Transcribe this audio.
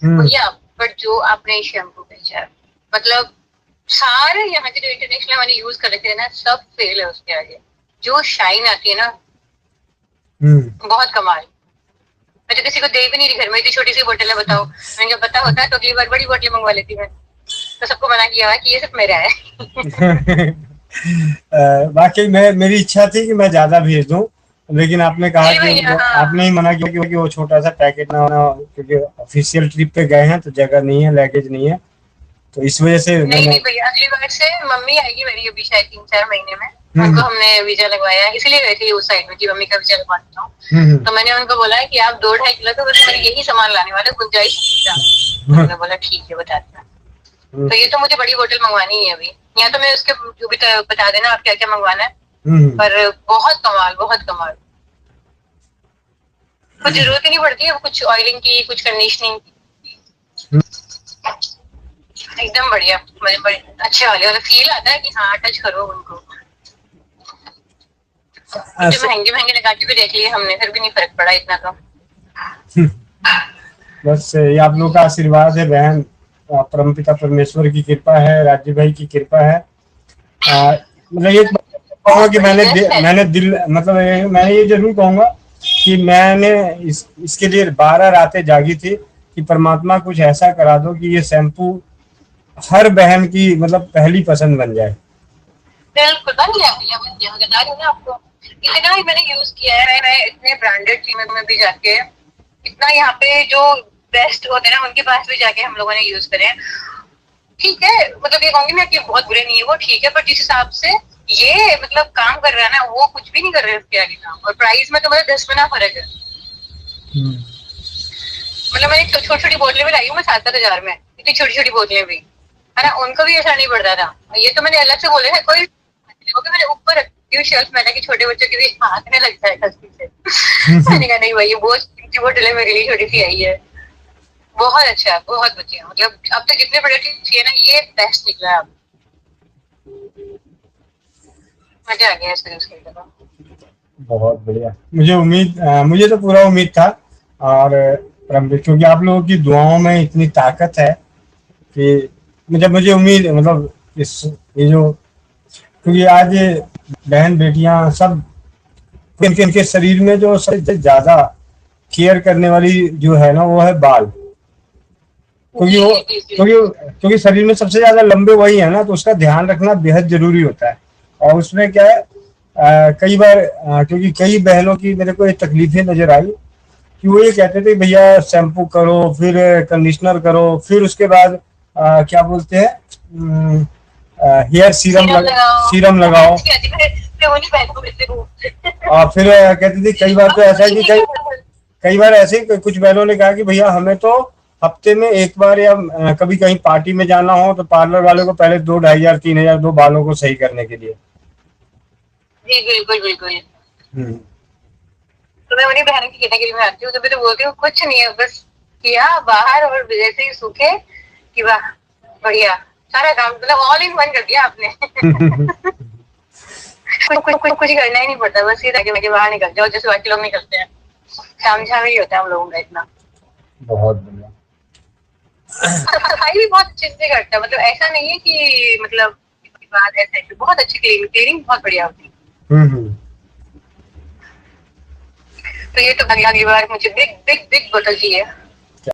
भैया बट जो आपने शैम्पू बेचा है, मतलब सारे यहाँ के जो इंटरनेशनल मैंने यूज कर रखे हैं ना, सब फेल है उसके आगे। जो शाइन आती है ना, बहुत कमाल। मैं तो किसी को दे भी नहीं रही घर में, इतनी छोटी सी बोतल है, बताओ। मैंने कहा पता होता तो अगली बार बड़ी बोतलें मंगवा लेती मैं, तो सबको मना किया है कि ये सब मेरा है। बाकी मेरी इच्छा थी कि मैं ज्यादा भेज दूं, लेकिन आपने कहा कि आपने ही मना किया कि वो छोटा सा पैकेट ना होना, क्योंकि ऑफिशियल ट्रिप पे गए हैं तो जगह नहीं है, लगेज नहीं है, तो इस वजह से नहीं भैया, अगली बार से मम्मी आएगी मेरी अभी शायद 3-4 महीने में। उनको हमने वीजा लगवाया है, इसीलिए गई थी उस साइड में कि मम्मी का वीजा लगवा देता हूँ। तो मैंने उनको बोला है कि आप 2-2.5 किलो तो बस मेरे यही सामान लाने वाले, गुंजाइश। उन्होंने बोला ठीक है बता देना। तो ये तो मुझे बड़ी बोतल मंगवानी ही है अभी, या तो मैं उसके जो भी बता देना आप क्या क्या मंगवाना है। पर बहुत कमाल, बहुत कमाल। कुछ जरूरत ही नहीं पड़ती है कुछ ऑयलिंग की, कुछ कंडीशनिंग की, एकदम बढ़िया। बड़े अच्छे वाले फील आता है कि हाँ टच करो उनको। तो महंगे लगा के भी देख लिए हमने, फिर भी नहीं फर्क पड़ा इतना तो। बस ये आप लोग का आशीर्वाद है बहन, परमपिता परमेश्वर की कृपा है, राज्य भाई की कृपा है। मतलब ये कहूँगा कि मैंने दिल मतलब मैं ये जरूर कहूँगा कि मैंने इसके लिए 12 रातें जागी थी कि परमात्मा कुछ ऐसा करा दो कि ये शैम्पू हर बहन की मतलब पहली पसंद बन जाए। बिल्कुल बन गया भैया, बन गया। बता रही हूँ ना आपको, इतना ही मैंने यूज किया है। मैं इतने ब्रांडेड चीजों में भी जाके, इतना यहाँ पे जो बेस्ट होते हैं ना उनके पास भी जाके हम लोगों ने यूज करे हैं। ठीक है, मतलब ये कहूंगी मैं कि बहुत बुरे नहीं है वो, ठीक है, पर जिस हिसाब से ये मतलब काम कर रहा है ना, वो कुछ भी नहीं कर रहे उसके आगे काम। और प्राइस में तो मतलब 10 गुना फर्क है। मतलब मैंने छोटी छोटी बोतलें भी लाई हूँ मैं 7-7 हजार में, इतनी छोटी छोटी बोतलें भी है ना, उनको भी ऐसा नहीं पड़ता था। ये तो मैंने अलग से बोले है, कोई मैंने ऊपर रखती हूँ शेल्फ में, कि छोटे बच्चों के भी हाथ में लग जाए गलती से। मैंने कहा नहीं भाई, वो बोतलें मेरे लिए छोटी सी आई है। बहुत अच्छा है, बहुत बढ़िया। मतलब अब तक जितने प्रोडक्ट किए ना, ये बेस्ट निकला है। अब मजा आ गया इसको यूज करके तो। बहुत बढ़िया। मुझे तो पूरा उम्मीद था, और क्योंकि आप लोगों की दुआओं में इतनी ताकत है कि मुझे उम्मीद मतलब ये जो, क्योंकि आज बहन बेटियां सब इनके शरीर में जो सबसे ज्यादा केयर करने वाली जो है ना, वो है बाल। क्योंकि शरीर में सबसे ज्यादा लंबे वही है ना, तो उसका ध्यान रखना बेहद जरूरी होता है। और उसमें क्या है, कई बार क्योंकि कई बहनों की मेरे को ये तकलीफें नजर आई कि वो ये कहते थे भैया शैम्पू करो, फिर कंडीशनर करो, फिर उसके बाद क्या बोलते हैं, हेयर सीरम लगाओ। और फिर कहती थी कई बार तो ऐसा है कि कई बार ऐसे कुछ बहनों ने कहा कि भैया हमें तो हफ्ते में एक बार या कभी कहीं पार्टी में जाना हो तो पार्लर वाले को पहले 2-2,500-3,000 दो बालों को सही करने के लिए। जी बिल्कुल बिल्कुल। तो मैं अपनी बहन की कैटेगरी में आती हूँ, तो मैं तो बोलती हूँ कुछ नहीं है, बस किया बाहर और जैसे ही सूखे कि वाह बढ़िया, सारा काम मतलब ऑल इन वन कर दिया आपने। कुछ करना ही नहीं पड़ता, बस ये ताकि बाहर निकल जाओ जैसे बाकी लोग निकलते हैं। शाम ही होता है हम लोगों का इतना। बहुत बढ़िया। सफाई भी बहुत अच्छे से करता है, मतलब ऐसा नहीं है कि मतलब बात ऐसा, बहुत अच्छी क्लीनिंग बहुत बढ़िया होती है। तो ये तो अगली बार मुझे बिग बिग बिग बोतल चाहिए।